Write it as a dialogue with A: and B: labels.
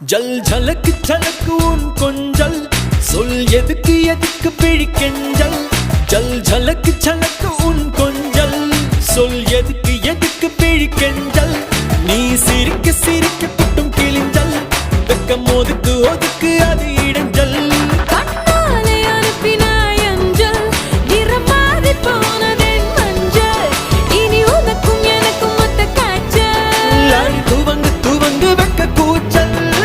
A: ஜல் ஜலக்கு ஜலக்கு உன் கொஞ்சல் சொல் எதுக்கு எதுக்கு பிழிக்கெஞ்சல் ஜல் ஜலக்கு ஜலக்கு உன் கொஞ்சல் சொல் எதுக்கு எதுக்கு பிழிக்கெஞ்சல் நீ சிரிக்க சிரிக்க புட்டும் கிழிஞ்சல் வெக்கம் ஒதுக்கு ஒதுக்கு